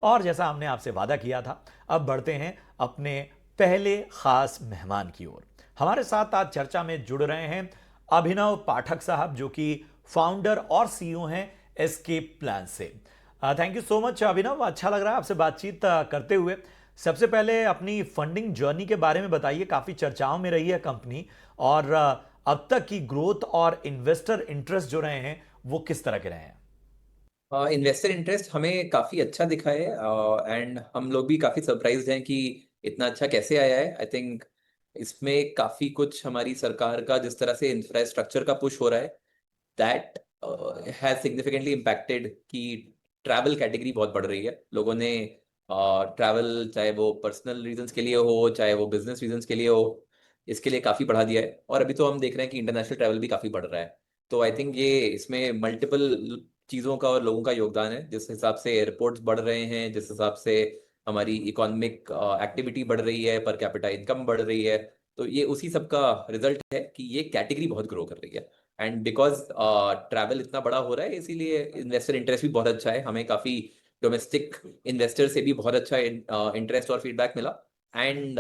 और जैसा हमने आपसे वादा किया था, अब बढ़ते हैं अपने पहले खास मेहमान की ओर। हमारे साथ आज चर्चा में जुड़ रहे हैं अभिनव पाठक साहब, जो कि फाउंडर और सीईओ हैं एस्केप प्लान से। थैंक यू सो मच अभिनव, अच्छा लग रहा है आपसे बातचीत करते हुए। सबसे पहले अपनी फंडिंग जर्नी के बारे में बताइए, काफ़ी चर्चाओं में रही है कंपनी, और अब तक की ग्रोथ और इन्वेस्टर इंटरेस्ट जो रहे हैं वो किस तरह के रहे हैं? इन्वेस्टर इंटरेस्ट हमें काफी अच्छा दिखा है एंड हम लोग भी काफी सरप्राइज्ड हैं कि इतना अच्छा कैसे आया है। आई थिंक इसमें काफी कुछ हमारी सरकार का जिस तरह से इंफ्रास्ट्रक्चर का पुश हो रहा है, दैट हैज सिग्निफिकेंटली इम्पैक्टेड कि ट्रैवल कैटेगरी बहुत बढ़ रही है। लोगों ने ट्रैवल, चाहे वो पर्सनल रीजंस के लिए हो चाहे वो बिजनेस रीजंस के लिए हो, इसके लिए काफी बढ़ा दिया है। और अभी तो हम देख रहे हैं कि इंटरनेशनल ट्रैवल भी काफी बढ़ रहा है। तो आई थिंक ये इसमें मल्टीपल चीजों का और लोगों का योगदान है। जिस हिसाब से एयरपोर्ट्स बढ़ रहे हैं, जिस हिसाब से हमारी इकोनॉमिक एक्टिविटी बढ़ रही है, पर कैपिटा इनकम बढ़ रही है, तो ये उसी सब का रिजल्ट है कि ये कैटेगरी बहुत ग्रो कर रही है। एंड बिकॉज ट्रैवल इतना बड़ा हो रहा है, इसीलिए इन्वेस्टर इंटरेस्ट भी बहुत अच्छा है। हमें काफी डोमेस्टिक इन्वेस्टर से भी बहुत अच्छा इंटरेस्ट और फीडबैक मिला। एंड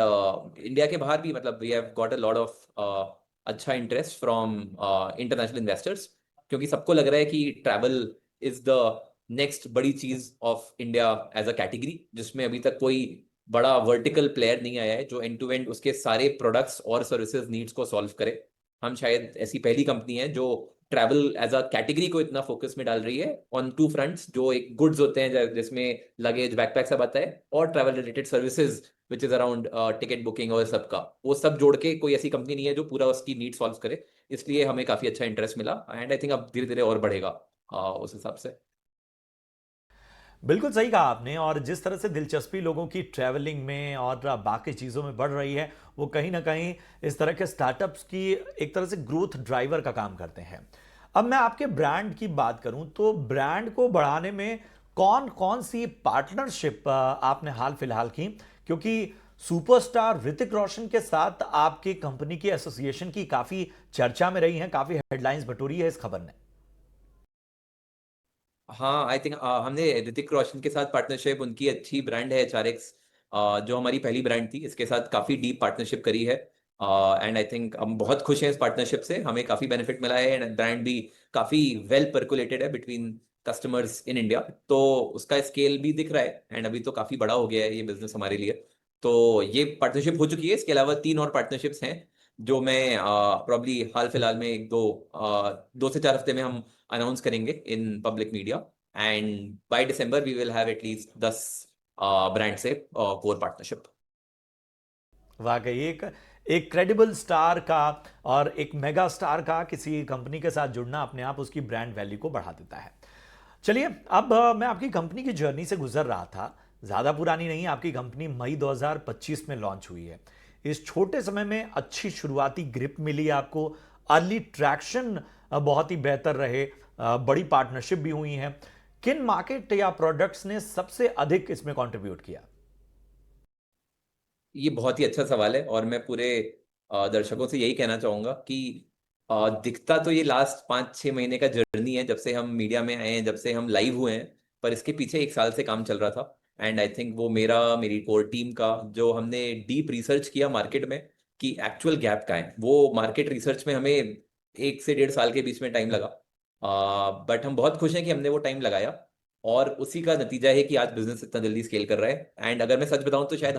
इंडिया के बाहर भी, मतलब we have got a lot of अच्छा इंटरेस्ट फ्रॉम इंटरनेशनल इन्वेस्टर्स, क्योंकि सबको लग रहा है कि ट्रैवल इज द नेक्स्ट बड़ी चीज of India as a category, जिसमें अभी तक कोई बड़ा वर्टिकल प्लेयर नहीं आया है जो एंड टू एंड उसके सारे प्रोडक्ट्स और सर्विसेज नीड्स को सॉल्व करे। हम शायद ऐसी पहली कंपनी है जो ट्रैवल एज अ कैटेगरी को इतना फोकस में डाल रही है ऑन टू फ्रंट्स, जो एक गुड्स होते हैं जिसमें लगेज बैकपैक सब आता है, और travel related services which is around ticket booking और सबका, वो सब जोड़ के कोई ऐसी कंपनी नहीं है जो पूरा उसकी नीड सॉल्व करे। इसलिए हमें काफी अच्छा इंटरेस्ट मिला एंड आई थिंक अब धीरे धीरे और बढ़ेगा उस हिसाब से। बिल्कुल सही कहा आपने, और जिस तरह से दिलचस्पी लोगों की ट्रैवलिंग में और बाकी चीज़ों में बढ़ रही है, वो कहीं ना कहीं इस तरह के स्टार्टअप्स की एक तरह से ग्रोथ ड्राइवर का काम करते हैं। अब मैं आपके ब्रांड की बात करूं तो ब्रांड को बढ़ाने में कौन कौन सी पार्टनरशिप आपने हाल फिलहाल की? क्योंकि सुपरस्टार ऋतिक रोशन के साथ आपकी कंपनी की एसोसिएशन की काफ़ी चर्चा में रही है, काफ़ी हेडलाइंस बटोरी है इस खबर ने। हाँ, आई थिंक हमने ऋतिक रोशन के साथ पार्टनरशिप, उनकी अच्छी ब्रांड है HRX, जो हमारी पहली ब्रांड थी, इसके साथ काफी डीप पार्टनरशिप करी है। एंड आई थिंक हम बहुत खुश हैं इस पार्टनरशिप से, हमें काफी बेनिफिट मिला है एंड ब्रांड भी काफी वेल पर्कुलेटेड है बिटवीन कस्टमर्स इन इंडिया। तो उसका स्केल भी दिख रहा है एंड अभी तो काफी बड़ा हो गया है ये बिजनेस हमारे लिए। तो ये पार्टनरशिप हो चुकी है, इसके अलावा 3 और पार्टनरशिप्स हैं जो मैं प्रॉब्ली हाल फिलहाल में 2 से 4 हफ्ते में हम अनाउंस करेंगे in public media. And by December we will have at least 10 brand से कोर पार्टनरशिप। वाकई एक एक क्रेडिबल स्टार का और एक मेगा स्टार का किसी कंपनी के साथ जुड़ना अपने आप उसकी ब्रांड वैल्यू को बढ़ा देता है। चलिए, अब मैं आपकी कंपनी की जर्नी से गुजर रहा था। ज़्यादा पुरानी नहीं, आपकी कंपनी मई 2025 में लॉन्च हुई है। इस छोटे समय में अच्छी शुरुआती ग्रिप मिली आपको, अर्ली ट्रैक्शन बहुत ही बेहतर रहे, बड़ी पार्टनरशिप भी हुई हैं। किन मार्केट या प्रोडक्ट्स ने सबसे अधिक इसमें कंट्रीब्यूट किया? ये बहुत ही अच्छा सवाल है और मैं पूरे दर्शकों से यही कहना चाहूंगा कि दिखता तो ये लास्ट 5-6 महीने का जर्नी है, जब से हम मीडिया में आए हैं, जब से हम लाइव हुए हैं, पर इसके पीछे 1 साल से काम चल रहा था। एंड आई थिंक वो मेरी कोर टीम का, जो हमने डीप रिसर्च किया मार्केट में कि एक्चुअल गैप का है, वो मार्केट रिसर्च में हमें 1 से 1.5 साल के बीच में टाइम लगा। बट हम बहुत खुश हैं कि हमने वो टाइम लगाया, और उसी का नतीजा है कि आज बिजनेस इतना जल्दी स्केल कर रहा है। एंड अगर मैं सच बताऊं तो शायद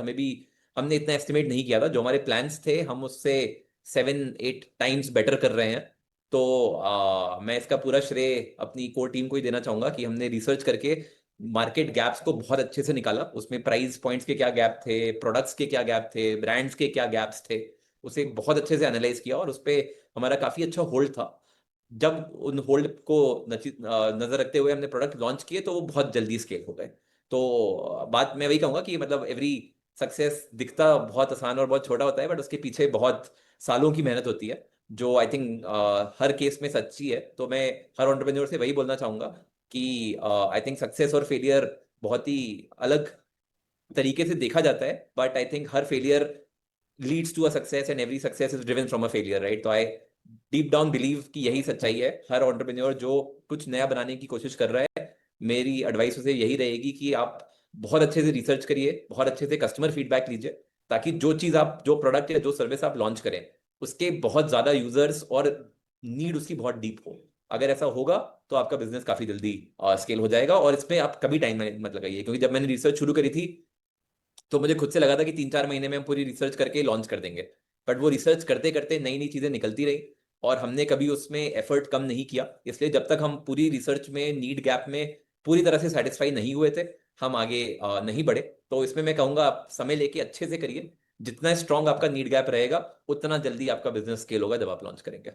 हमने इतना एस्टिमेट नहीं किया था। जो हमारे प्लान्स थे, हम उससे 7-8 टाइम्स बेटर कर रहे हैं। तो मैं इसका पूरा श्रेय अपनी कोर टीम को ही देना चाहूंगा कि हमने रिसर्च करके मार्केट गैप्स को बहुत अच्छे से निकाला। उसमें प्राइस पॉइंट्स के क्या गैप थे, प्रोडक्ट्स के क्या गैप थे, ब्रांड्स के क्या गैप्स थे, उसे बहुत अच्छे से एनालाइज किया, और उस पर हमारा काफी अच्छा होल्ड था। जब उन होल्ड को नजर रखते हुए हमने प्रोडक्ट लॉन्च किए, तो वो बहुत जल्दी स्केल हो गए। तो बात मैं वही कहूंगा कि मतलब एवरी सक्सेस दिखता बहुत आसान और बहुत छोटा होता है, बट उसके पीछे बहुत सालों की मेहनत होती है, जो आई थिंक हर केस में सच्ची है। तो मैं हर एंटरप्रेन्योर से वही बोलना चाहूंगा कि आई थिंक सक्सेस और फेलियर बहुत ही अलग तरीके से देखा जाता है, बट आई थिंक हर failure leads to a success and every success is driven from a failure, right? तो आई डीप डाउन बिलीव कि यही सच्चाई है। हर एंटरप्रेन्योर जो कुछ नया बनाने की कोशिश कर रहा है, मेरी एडवाइस उसे यही रहेगी कि आप बहुत अच्छे से रिसर्च करिए, बहुत अच्छे से कस्टमर फीडबैक लीजिए, ताकि जो चीज आप, जो प्रोडक्ट या जो सर्विस आप लॉन्च करें, उसके बहुत ज्यादा यूजर्स और नीड उसकी बहुत डीप हो। अगर ऐसा होगा तो आपका बिजनेस काफी जल्दी स्केल हो जाएगा, और इसमें आप कभी टाइम मत लगाइए, क्योंकि जब मैंने रिसर्च शुरू करी थी तो मुझे खुद से लगा था कि 3-4 महीने में हम पूरी रिसर्च करके लॉन्च कर देंगे। बट वो रिसर्च करते करते नई नई चीजें निकलती रही, और हमने कभी उसमें एफर्ट कम नहीं किया। इसलिए जब तक हम पूरी रिसर्च में नीड गैप में पूरी तरह से सेटिस्फाई नहीं हुए थे, हम आगे नहीं बढ़े। तो इसमें मैं कहूंगा आप समय लेके अच्छे से करिए। जितना स्ट्रांग आपका नीड गैप रहेगा, उतना जल्दी आपका बिजनेस स्केल होगा जब आप लॉन्च करेंगे।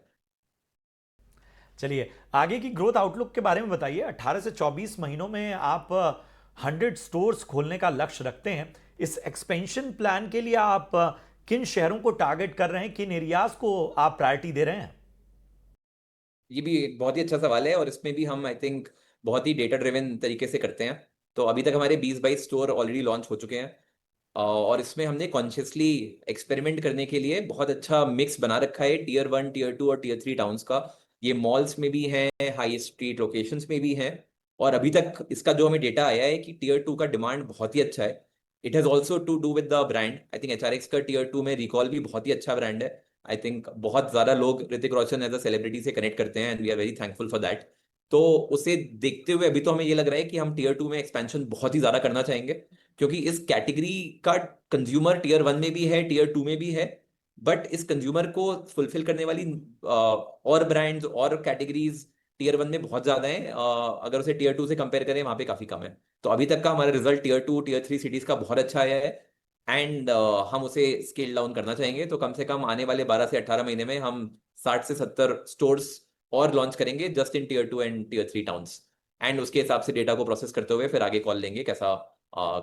चलिए, आगे की ग्रोथ आउटलुक के बारे में बताइए। 18 से 24 महीनों में आप 100 स्टोर्स खोलने का लक्ष्य रखते हैं। इस एक्सपेंशन प्लान के लिए आप किन शहरों को टारगेट कर रहे हैं, किन एरियाज को आप प्रायोरिटी दे रहे हैं? ये भी एक बहुत ही अच्छा सवाल है, और इसमें भी हम आई थिंक बहुत ही डेटा ड्रिवन तरीके से करते हैं। तो अभी तक हमारे 20-22 स्टोर ऑलरेडी लॉन्च हो चुके हैं, और इसमें हमने कॉन्शियसली एक्सपेरिमेंट करने के लिए बहुत अच्छा मिक्स बना रखा है, Tier 1, Tier 2 और Tier 3 टाउन्स का। ये मॉल्स में भी है, हाई स्ट्रीट लोकेशंस में भी है। और अभी तक इसका जो हमें डेटा आया है कि Tier 2 का डिमांड बहुत ही अच्छा है। It has also to do with the brand. I think HRX का Tier 2 में रिकॉल भी बहुत ही अच्छा ब्रांड है। आई थिंक बहुत ज्यादा लोग Hrithik Roshan as a celebrity से कनेक्ट करते हैं, and we are very thankful for that. तो उसे देखते हुए अभी तो हमें ये लग रहा है कि हम Tier 2 में एक्सपेंशन बहुत ही ज्यादा करना चाहेंगे, क्योंकि इस कैटेगरी का कंज्यूमर Tier 1 में भी है, Tier 2 में भी है। बट इस कंज्यूमर को फुलफिल करने वाली और ब्रांड्स और कैटेगरीज Tier 1 में बहुत ज्यादा है। अगर उसे Tier 2 से कंपेयर करें, वहां पे काफी कम है। तो अभी तक का हमारा रिजल्ट Tier 2 Tier 3 सिटीज का बहुत अच्छा आया है, एंड हम उसे स्केल डाउन करना चाहेंगे। तो कम से कम आने वाले 12 से 18 महीने में हम 60 से 70 स्टोर्स और लॉन्च करेंगे, just in Tier 2 and Tier 3 towns. And उसके हिसाब से डेटा को प्रोसेस करते हुए फिर आगे कॉल लेंगे कैसा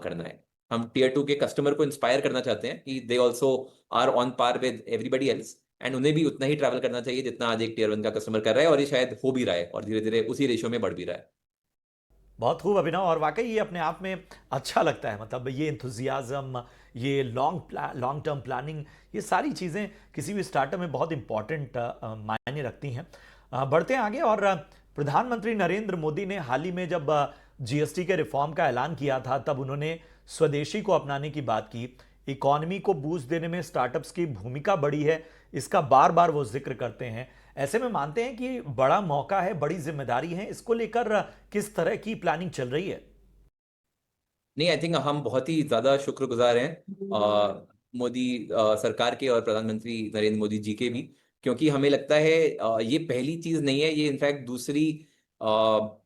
करना है। हम Tier 2 के कस्टमर को इंस्पायर करना चाहते हैं कि they also are on par with everybody else, एंड उन्हें भी उतना ही ट्रैवल करना चाहिए जितना आज एक Tier 1 का कस्टमर कर रहा है, और ये शायद हो भी रहा है, और धीरे धीरे उसी रेशियो में बढ़ भी रहा है। बहुत खूब अभिनव, और वाकई ये अपने आप में अच्छा लगता है। मतलब ये इंथुजियाज्म, ये लॉन्ग टर्म प्लानिंग, ये सारी चीज़ें किसी भी स्टार्टअप में बहुत इंपॉर्टेंट मायने रखती हैं। बढ़ते हैं आगे। और प्रधानमंत्री नरेंद्र मोदी ने हाल ही में जब जीएसटी के रिफॉर्म का ऐलान किया था, तब उन्होंने स्वदेशी को अपनाने की बात की। इकॉनमी को बूस्ट देने में स्टार्टअप्स की भूमिका बड़ी है, इसका बार बार वो जिक्र करते हैं। ऐसे में मानते हैं कि बड़ा मौका है, बड़ी जिम्मेदारी है। इसको लेकर किस तरह की प्लानिंग चल रही है? नहीं, आई थिंक हम बहुत ही ज्यादा शुक्रगुजार हैं मोदी सरकार के और प्रधानमंत्री नरेंद्र मोदी जी के भी, क्योंकि हमें लगता है ये पहली चीज नहीं है, ये इनफैक्ट दूसरी अ,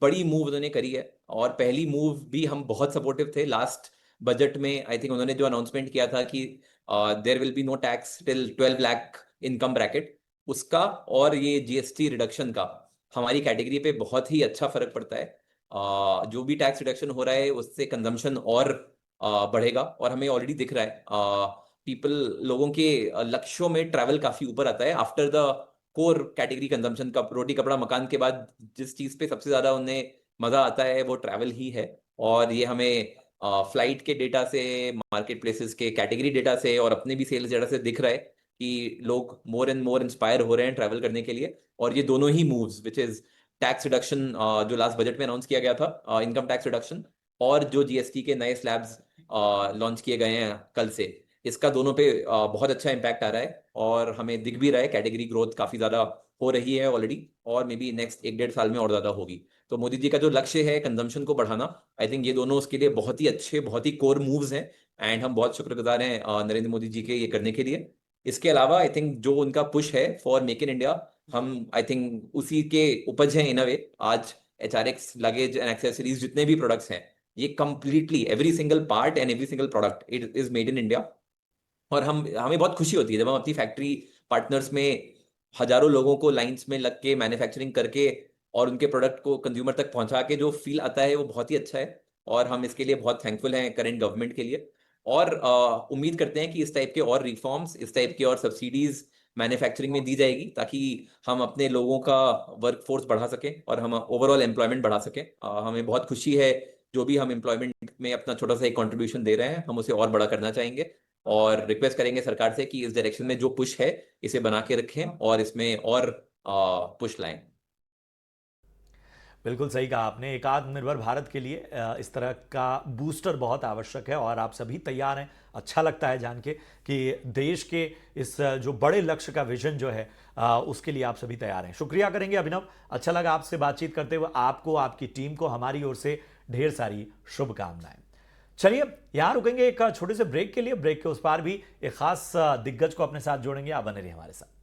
बड़ी मूव उन्होंने करी है। और पहली मूव भी हम बहुत सपोर्टिव थे। लास्ट बजट में आई थिंक उन्होंने जो अनाउंसमेंट किया था कि there will be no tax till 12 lakh income bracket, उसका और ये जीएसटी रिडक्शन का हमारी कैटेगरी पे बहुत ही अच्छा फर्क पड़ता है। जो भी टैक्स रिडक्शन हो रहा है उससे कंजम्पशन और बढ़ेगा, और हमें ऑलरेडी दिख रहा है पीपल, लोगों के लक्ष्यों में ट्रैवल काफी ऊपर आता है after the core category consumption का। रोटी कपड़ा मकान के बाद जिस चीज पे सबसे ज्यादा उन्हें मजा आता है वो ट्रैवल ही है। और ये हमें फ्लाइट के डेटा से, मार्केट प्लेसेस के कैटेगरी डेटा से, और अपने भी सेल्स डेटा से दिख रहा है कि लोग मोर एंड मोर इंस्पायर हो रहे हैं ट्रैवल करने के लिए। और ये दोनों he moves, which is tax reduction जो लास्ट बजट में अनाउंस किया गया था, इनकम टैक्स रिडक्शन, और जो जीएसटी के नए स्लैब्स लॉन्च किए गए हैं कल से, इसका दोनों पे बहुत अच्छा इम्पैक्ट आ रहा है। और हमें दिख भी रहा है कैटेगरी ग्रोथ काफी ज्यादा हो रही है ऑलरेडी, और मे बी नेक्स्ट 1-1.5 साल में और ज्यादा होगी। तो मोदी जी का जो लक्ष्य है कंजम्पशन को बढ़ाना, आई थिंक ये दोनों उसके लिए बहुत ही अच्छे, बहुत ही कोर मूव्स हैं। एंड हम बहुत शुक्रगुजार हैं नरेंद्र मोदी जी के ये करने के लिए। इसके अलावा आई थिंक जो उनका पुश है फॉर मेक इन इंडिया, हम आई थिंक उसी के उपज हैं इन अ वे। आज HRX लगेज एंड एक्सेसरीज जितने भी प्रोडक्ट्स हैं, ये completely every single part and every single product it is made in India. और हम हमें बहुत खुशी होती है जब हम अपनी फैक्ट्री पार्टनर्स में हजारों लोगों को लाइंस में लग के मैन्युफैक्चरिंग करके और उनके प्रोडक्ट को कंज्यूमर तक पहुंचा के जो फील आता है वो बहुत ही अच्छा है। और हम इसके लिए बहुत थैंकफुल हैं करेंट गवर्नमेंट के लिए। और उम्मीद करते हैं कि इस टाइप के और रिफॉर्म्स, इस टाइप की और सब्सिडीज मैन्युफैक्चरिंग में दी जाएगी, ताकि हम अपने लोगों का वर्कफोर्स बढ़ा सकें और हम ओवरऑल एम्प्लॉयमेंट बढ़ा सकें। हमें बहुत खुशी है जो भी हम एम्प्लॉयमेंट में अपना छोटा सा एक कंट्रीब्यूशन दे रहे हैं, हम उसे और बड़ा करना चाहेंगे। और रिक्वेस्ट करेंगे सरकार से कि इस डायरेक्शन में जो पुश है इसे बना के रखें और इसमें और पुश लाएं। बिल्कुल सही कहा आपने। एक आत्मनिर्भर भारत के लिए इस तरह का बूस्टर बहुत आवश्यक है और आप सभी तैयार हैं। अच्छा लगता है जान के कि देश के इस जो बड़े लक्ष्य का विजन जो है उसके लिए आप सभी तैयार हैं। शुक्रिया करेंगे अभिनव, अच्छा लगा आपसे बातचीत करते हुए। आपको, आपकी टीम को हमारी ओर से ढेर सारी शुभकामनाएं। चलिए यहां रुकेंगे एक छोटे से ब्रेक के लिए। ब्रेक के उस पार भी एक खास दिग्गज को अपने साथ जोड़ेंगे। आप बने रहिए हमारे साथ।